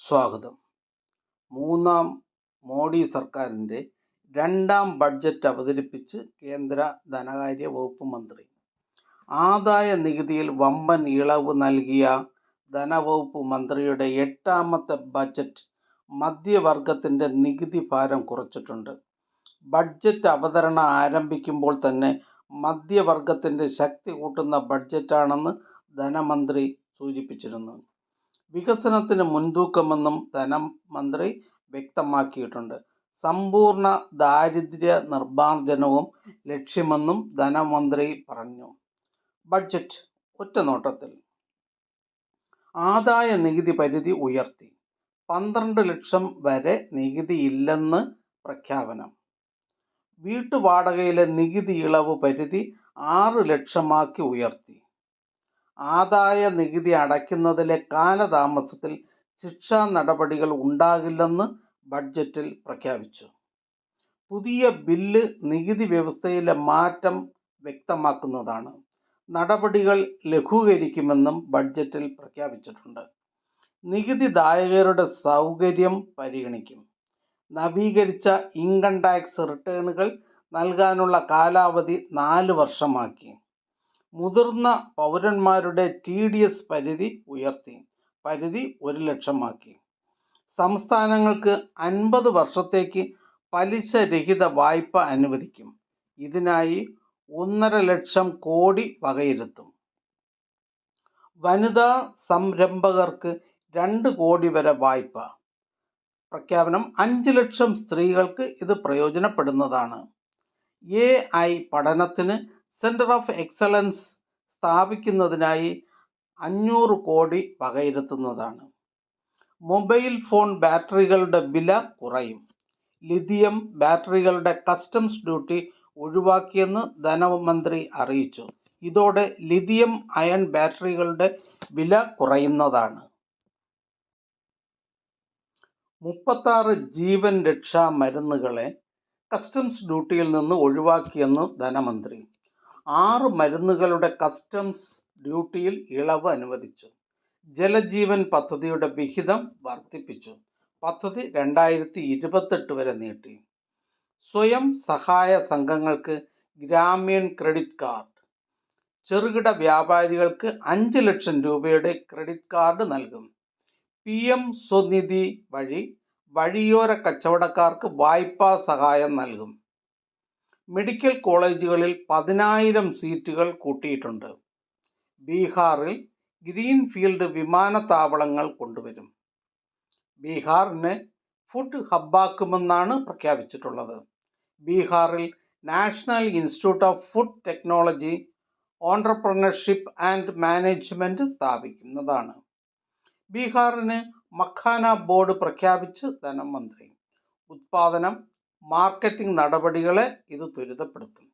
സ്വാഗതം. മൂന്നാം മോഡി സർക്കാരിൻ്റെ രണ്ടാം ബഡ്ജറ്റ് അവതരിപ്പിച്ച് കേന്ദ്ര ധനകാര്യ വകുപ്പ് മന്ത്രി. ആദായ നികുതിയിൽ വമ്പൻ ഇളവ് നൽകിയ ധനവകുപ്പ് മന്ത്രിയുടെ 8ാമത്തെ ബഡ്ജറ്റ് മധ്യവർഗത്തിൻ്റെ നികുതി ഭാരം കുറച്ചിട്ടുണ്ട്. ബഡ്ജറ്റ് അവതരണം ആരംഭിക്കുമ്പോൾ തന്നെ മധ്യവർഗത്തിൻ്റെ ശക്തി കൂട്ടുന്ന ബഡ്ജറ്റാണെന്ന് ധനമന്ത്രി സൂചിപ്പിച്ചിരുന്നു. വികസനത്തിന് മുൻതൂക്കമെന്നും ധനമന്ത്രി വ്യക്തമാക്കിയിട്ടുണ്ട്. സമ്പൂർണ്ണ ദാരിദ്ര്യ നിർമ്മാർജ്ജനവും ലക്ഷ്യമെന്നും ധനമന്ത്രി പറഞ്ഞു. ബഡ്ജറ്റ് ഒറ്റനോട്ടത്തിൽ ആദായ നികുതി പരിധി ഉയർത്തി. 12 ലക്ഷം വരെ നികുതിയില്ലെന്ന് പ്രഖ്യാപനം. വീട്ടുവാടകയിലെ നികുതി ഇളവ് പരിധി 6 ലക്ഷമാക്കി ഉയർത്തി. ആദായ നികുതി അടയ്ക്കുന്നതിലെ കാലതാമസത്തിൽ ശിക്ഷാ നടപടികൾ ഉണ്ടാകില്ലെന്ന് ബഡ്ജറ്റിൽ പ്രഖ്യാപിച്ചു. പുതിയ ബില്ല് നികുതി വ്യവസ്ഥയിലെ മാറ്റം വ്യക്തമാക്കുന്നതാണ്. നടപടികൾ ലഘൂകരിക്കുമെന്നും ബഡ്ജറ്റിൽ പ്രഖ്യാപിച്ചിട്ടുണ്ട്. നികുതിദായകരുടെ സൗകര്യം പരിഗണിക്കും. നവീകരിച്ച ഇൻകം ടാക്സ് റിട്ടേണുകൾ നൽകാനുള്ള കാലാവധി 4 വർഷമാക്കി. മുതിർന്ന പൗരന്മാരുടെ TDS പരിധി ഉയർത്തി. പരിധി 1 ലക്ഷമാക്കി. സംസ്ഥാനങ്ങൾക്ക് 50 വർഷത്തേക്ക് പലിശരഹിത വായ്പ അനുവദിക്കും. ഇതിനായി 1.5 ലക്ഷം കോടി വകയിരുത്തും. വനിതാ സംരംഭകർക്ക് 2 കോടി വരെ വായ്പ. പ്രഖ്യാപനം. 5 ലക്ഷം സ്ത്രീകൾക്ക് ഇത് പ്രയോജനപ്പെടുന്നതാണ്. AI പഠനത്തിന് സെൻറ്റർ ഓഫ് എക്സലൻസ് സ്ഥാപിക്കുന്നതിനായി 500 കോടി വകയിരുത്തുന്നതാണ്. മൊബൈൽ ഫോൺ ബാറ്ററികളുടെ വില കുറയും. ലിഥിയം ബാറ്ററികളുടെ കസ്റ്റംസ് ഡ്യൂട്ടി ഒഴിവാക്കിയെന്ന് ധനമന്ത്രി അറിയിച്ചു. ഇതോടെ ലിഥിയം അയൺ ബാറ്ററികളുടെ വില കുറയുന്നതാണ്. 36 ജീവൻ രക്ഷാ മരുന്നുകളെ കസ്റ്റംസ് ഡ്യൂട്ടിയിൽ നിന്ന് ഒഴിവാക്കിയെന്ന് ധനമന്ത്രി. 6 മരുന്നുകളുടെ കസ്റ്റംസ് ഡ്യൂട്ടിയിൽ ഇളവ് അനുവദിച്ചു. ജലജീവൻ പദ്ധതിയുടെ വിഹിതം വർദ്ധിപ്പിച്ചു. പദ്ധതി 2028 വരെ നീട്ടി. സ്വയം സഹായ സംഘങ്ങൾക്ക് ഗ്രാമീൺ ക്രെഡിറ്റ് കാർഡ്. ചെറുകിട വ്യാപാരികൾക്ക് 5 ലക്ഷം രൂപയുടെ ക്രെഡിറ്റ് കാർഡ് നൽകും. PM സ്വനിധി വഴി വഴിയോര കച്ചവടക്കാർക്ക് വായ്പാ സഹായം നൽകും. മെഡിക്കൽ കോളേജുകളിൽ 10,000 സീറ്റുകൾ കൂട്ടിയിട്ടുണ്ട്. ബീഹാറിൽ ഗ്രീൻഫീൽഡ് വിമാനത്താവളങ്ങൾ കൊണ്ടുവരും. ബീഹാറിനെ ഫുഡ് ഹബ്ബാക്കുമെന്നാണ് പ്രഖ്യാപിച്ചിട്ടുള്ളത്. ബീഹാറിൽ national institute of food technology, entrepreneurship and management സ്ഥാപിക്കുന്നതാണ്. ബീഹാറിന് മഖാന ബോർഡ് പ്രഖ്യാപിച്ച് ധനമന്ത്രി. ഉത്പാദനം, മാർക്കറ്റിംഗ് നടപടികളെ ഇത് ത്വരിതപ്പെടുത്തും.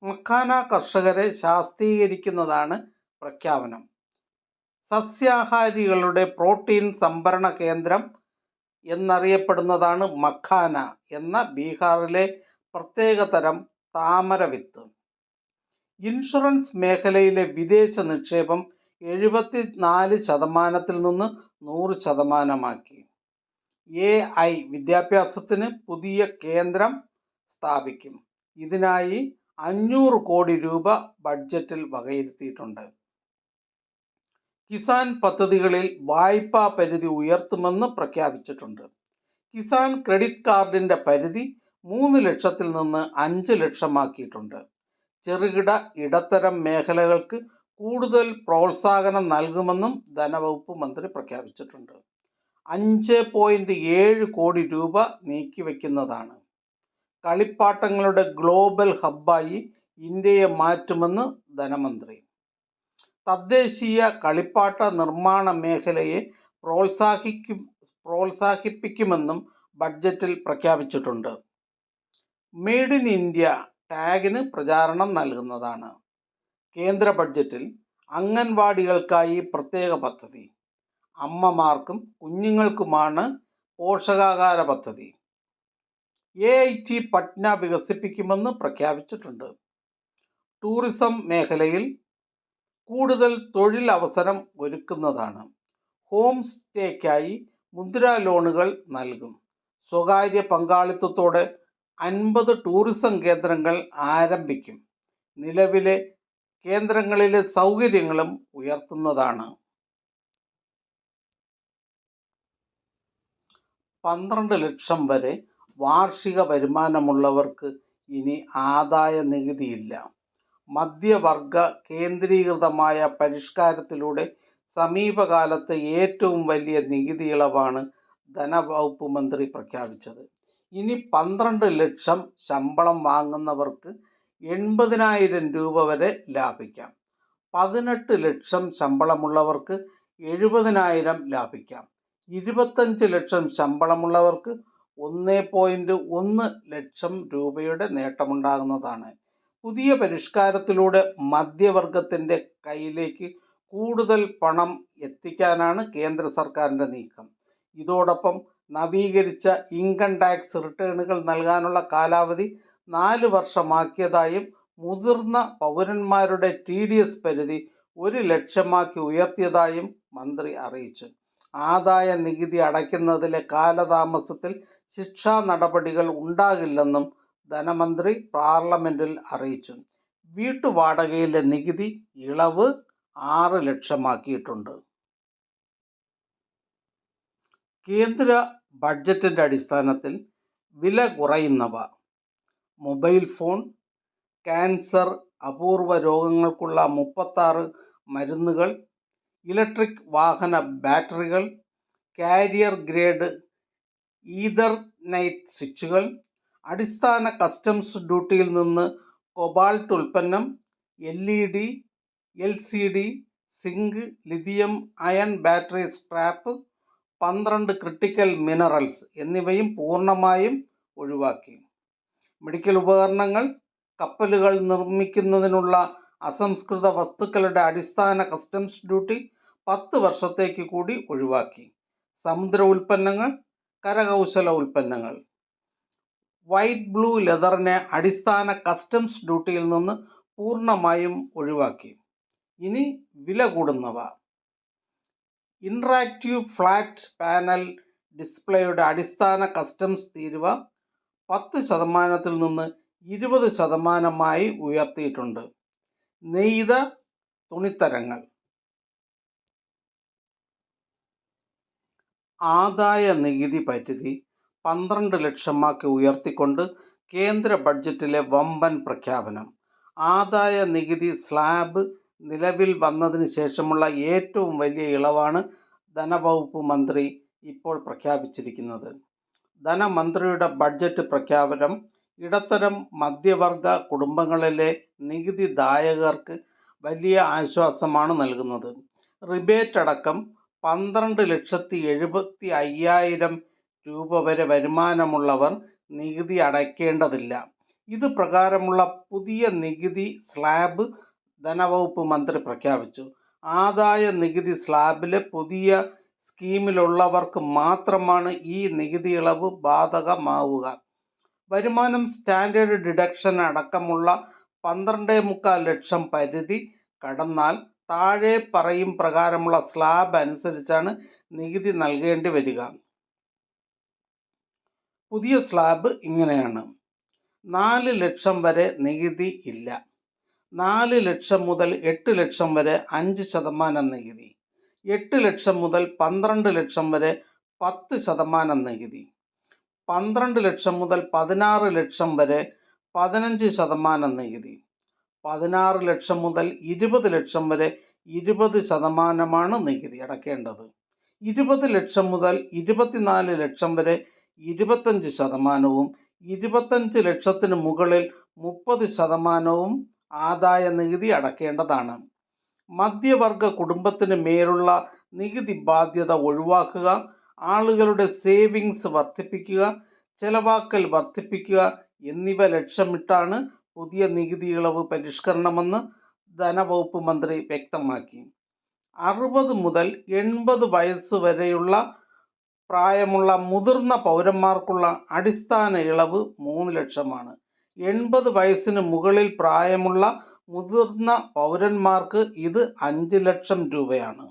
മഖാന കർഷകരെ ശാക്തീകരിക്കുന്നതാണ് പ്രഖ്യാപനം. സസ്യാഹാരികളുടെ പ്രോട്ടീൻ സംഭരണ കേന്ദ്രം എന്നറിയപ്പെടുന്നതാണ് മഖാന എന്ന ബീഹാറിലെ പ്രത്യേകതരം താമര വിത്ത്. ഇൻഷുറൻസ് മേഖലയിലെ വിദേശ നിക്ഷേപം 74% നിന്ന് 100%. AI വിദ്യാഭ്യാസത്തിന് പുതിയ കേന്ദ്രം സ്ഥാപിക്കും. ഇതിനായി 500 കോടി രൂപ ബഡ്ജറ്റിൽ വകയിരുത്തിയിട്ടുണ്ട്. കിസാൻ പദ്ധതികളിൽ വായ്പാ പരിധി ഉയർത്തുമെന്ന് പ്രഖ്യാപിച്ചിട്ടുണ്ട്. കിസാൻ ക്രെഡിറ്റ് കാർഡിൻ്റെ പരിധി 3 ലക്ഷത്തിൽ നിന്ന് 5 ലക്ഷമാക്കിയിട്ടുണ്ട്. ചെറുകിട ഇടത്തരം മേഖലകൾക്ക് കൂടുതൽ പ്രോത്സാഹനം നൽകുമെന്നും ധനവകുപ്പ് മന്ത്രി പ്രഖ്യാപിച്ചിട്ടുണ്ട്. 5.7 കോടി രൂപ നീക്കിവെക്കുന്നതാണ്. കളിപ്പാട്ടങ്ങളുടെ ഗ്ലോബൽ ഹബ്ബായി ഇന്ത്യയെ മാറ്റുമെന്ന് ധനമന്ത്രി. തദ്ദേശീയ കളിപ്പാട്ട നിർമ്മാണ മേഖലയെ പ്രോത്സാഹിപ്പിക്കുമെന്നും ബഡ്ജറ്റിൽ പ്രഖ്യാപിച്ചിട്ടുണ്ട്. മെയ്ഡ് ഇൻ ഇന്ത്യ ടാഗിന് പ്രചാരണം നൽകുന്നതാണ്. കേന്ദ്ര ബഡ്ജറ്റിൽ അംഗൻവാടികൾക്കായി പ്രത്യേക പദ്ധതി. അമ്മമാർക്കും കുഞ്ഞുങ്ങൾക്കുമാണ് പോഷകാഹാര പദ്ധതി. AIT പട്ന വികസിപ്പിക്കുമെന്ന് പ്രഖ്യാപിച്ചിട്ടുണ്ട്. ടൂറിസം മേഖലയിൽ കൂടുതൽ തൊഴിലവസരം ഒരുക്കുന്നതാണ്. ഹോം സ്റ്റേക്കായി മുദ്രാ ലോണുകൾ നൽകും. സ്വകാര്യ പങ്കാളിത്തത്തോടെ 50 ടൂറിസം കേന്ദ്രങ്ങൾ ആരംഭിക്കും. നിലവിലെ കേന്ദ്രങ്ങളിലെ സൗകര്യങ്ങളും ഉയർത്തുന്നതാണ്. 12 ലക്ഷം വരെ വാർഷിക വരുമാനമുള്ളവർക്ക് ഇനി ആദായ നികുതിയില്ല. മധ്യവർഗ കേന്ദ്രീകൃതമായ പരിഷ്കാരത്തിലൂടെ സമീപകാലത്ത് ഏറ്റവും വലിയ നികുതി ഇളവാണ് ധനവകുപ്പ് മന്ത്രി പ്രഖ്യാപിച്ചത്. ഇനി 12 ലക്ഷം ശമ്പളം വാങ്ങുന്നവർക്ക് 80,000 രൂപ വരെ ലാഭിക്കാം. 18 ലക്ഷം ശമ്പളമുള്ളവർക്ക് 70,000 ലാഭിക്കാം. 25 ലക്ഷം ശമ്പളമുള്ളവർക്ക് 1.1 ലക്ഷം രൂപയുടെ നേട്ടമുണ്ടാകുന്നതാണ്. പുതിയ പരിഷ്കാരത്തിലൂടെ മധ്യവർഗത്തിൻ്റെ കയ്യിലേക്ക് കൂടുതൽ പണം എത്തിക്കാനാണ് കേന്ദ്ര സർക്കാരിൻ്റെ നീക്കം. ഇതോടൊപ്പം നവീകരിച്ച ഇൻകം ടാക്സ് റിട്ടേണുകൾ നൽകാനുള്ള കാലാവധി 4 വർഷമാക്കിയതായും മുതിർന്ന പൗരന്മാരുടെ TDS പരിധി 1 ലക്ഷമാക്കി ഉയർത്തിയതായും മന്ത്രി അറിയിച്ചു. ആദായ നികുതി അടയ്ക്കുന്നതിലെ കാലതാമസത്തിൽ ശിക്ഷാ നടപടികൾ ഉണ്ടാകില്ലെന്നും ധനമന്ത്രി പാർലമെന്റിൽ അറിയിച്ചു. വീട്ടുവാടകയിലെ നികുതി ഇളവ് 6 ലക്ഷമാക്കിയിട്ടുണ്ട്. കേന്ദ്ര ബഡ്ജറ്റിൻ്റെ അടിസ്ഥാനത്തിൽ വില കുറയുന്നവ: മൊബൈൽ ഫോൺ, ക്യാൻസർ, അപൂർവ രോഗങ്ങൾക്കുള്ള 36 മരുന്നുകൾ, ഇലക്ട്രിക് വാഹന ബാറ്ററികൾ, കാരിയർ ഗ്രേഡ് ഈഥർനെറ്റ് സ്വിച്ചുകൾ, അടിസ്ഥാന കസ്റ്റംസ് ഡ്യൂട്ടിയിൽ നിന്ന് കൊബാൾട്ട് ഉൽപ്പന്നം, LED, LCD, zinc, lithium ion battery scrap, 12 critical minerals എന്നിവയും പൂർണ്ണമായും ഒഴിവാക്കി. മെഡിക്കൽ ഉപകരണങ്ങൾ, കപ്പലുകൾ നിർമ്മിക്കുന്നതിനുള്ള അസംസ്കൃത വസ്തുക്കളുടെ അടിസ്ഥാന കസ്റ്റംസ് ഡ്യൂട്ടി 10 വർഷത്തേക്ക് കൂടി ഒഴിവാക്കി. സമുദ്ര ഉൽപ്പന്നങ്ങൾ, കരകൗശല ഉൽപ്പന്നങ്ങൾ, വൈറ്റ് ബ്ലൂ ലെതറിനെ അടിസ്ഥാന കസ്റ്റംസ് ഡ്യൂട്ടിയിൽ നിന്ന് പൂർണ്ണമായും ഒഴിവാക്കി. ഇനി വില കൂടുന്നവ: ഇൻട്രാക്റ്റീവ് ഫ്ലാറ്റ് പാനൽ ഡിസ്പ്ലേയുടെ അടിസ്ഥാന കസ്റ്റംസ് തീരുവ 10% നിന്ന് 20% ഉയർത്തിയിട്ടുണ്ട്. നെയ്ത തുണിത്തരങ്ങൾ. ആദായ നികുതി പരിധി 12 ലക്ഷമാക്കി ഉയർത്തിക്കൊണ്ട് കേന്ദ്ര ബഡ്ജറ്റിലെ വമ്പൻ പ്രഖ്യാപനം. ആദായ നികുതി സ്ലാബ് നിലവിൽ വന്നതിന് ശേഷമുള്ള ഏറ്റവും വലിയ ഇളവാണ് ധനവകുപ്പ് മന്ത്രി ഇപ്പോൾ പ്രഖ്യാപിച്ചിരിക്കുന്നത്. ധനമന്ത്രിയുടെ ബഡ്ജറ്റ് പ്രഖ്യാപനം ഇടത്തരം മധ്യവർഗ കുടുംബങ്ങളിലെ നികുതിദായകർക്ക് വലിയ ആശ്വാസമാണ് നൽകുന്നത്. റിബേറ്റ് അടക്കം 12,70,5,000 രൂപ വരെ വരുമാനമുള്ളവർ നികുതി അടയ്ക്കേണ്ടതില്ല. ഇത് പ്രകാരമുള്ള പുതിയ നികുതി സ്ലാബ് ധനവകുപ്പ് മന്ത്രി പ്രഖ്യാപിച്ചു. ആദായ നികുതി സ്ലാബിലെ പുതിയ സ്കീമിലുള്ളവർക്ക് മാത്രമാണ് ഈ നികുതി ഇളവ് ബാധകമാവുക. വരുമാനം സ്റ്റാൻഡേർഡ് ഡിഡക്ഷൻ അടക്കമുള്ള 12.25 ലക്ഷം പരിധി കടന്നാൽ താഴെ പറയും പ്രകാരമുള്ള സ്ലാബ് അനുസരിച്ചാണ് നികുതി നൽകേണ്ടി വരിക. പുതിയ സ്ലാബ് ഇങ്ങനെയാണ്: 4 ലക്ഷം വരെ നികുതി ഇല്ല. 4 ലക്ഷം മുതൽ 8 ലക്ഷം വരെ 5% നികുതി. 8 ലക്ഷം മുതൽ 12 ലക്ഷം വരെ 10% നികുതി. 12 ലക്ഷം മുതൽ 16 ലക്ഷം വരെ 15% നികുതി. 16 ലക്ഷം മുതൽ 20 ലക്ഷം വരെ 20% നികുതി അടയ്ക്കേണ്ടത്. 20 ലക്ഷം മുതൽ 24 ലക്ഷം വരെ 25%, 25 ലക്ഷത്തിന് മുകളിൽ 30% ആദായ നികുതി അടയ്ക്കേണ്ടതാണ്. മധ്യവർഗ കുടുംബത്തിന് മേലുള്ള നികുതി ബാധ്യത ഒഴിവാക്കുക, ആളുകളുടെ സേവിങ്സ് വർദ്ധിപ്പിക്കുക, ചെലവാക്കൽ വർദ്ധിപ്പിക്കുക എന്നിവ ലക്ഷ്യമിട്ടാണ് പുതിയ നികുതി ഇളവ് പരിഷ്കരണമെന്ന് ധനവകുപ്പ് മന്ത്രി വ്യക്തമാക്കി. 60 മുതൽ 80 വയസ്സ് വരെയുള്ള പ്രായമുള്ള മുതിർന്ന പൗരന്മാർക്കുള്ള അടിസ്ഥാന ഇളവ് 3 ലക്ഷമാണ്. 80 വയസ്സിന് മുകളിൽ പ്രായമുള്ള മുതിർന്ന പൗരന്മാർക്ക് ഇത് 5 ലക്ഷം രൂപയാണ്.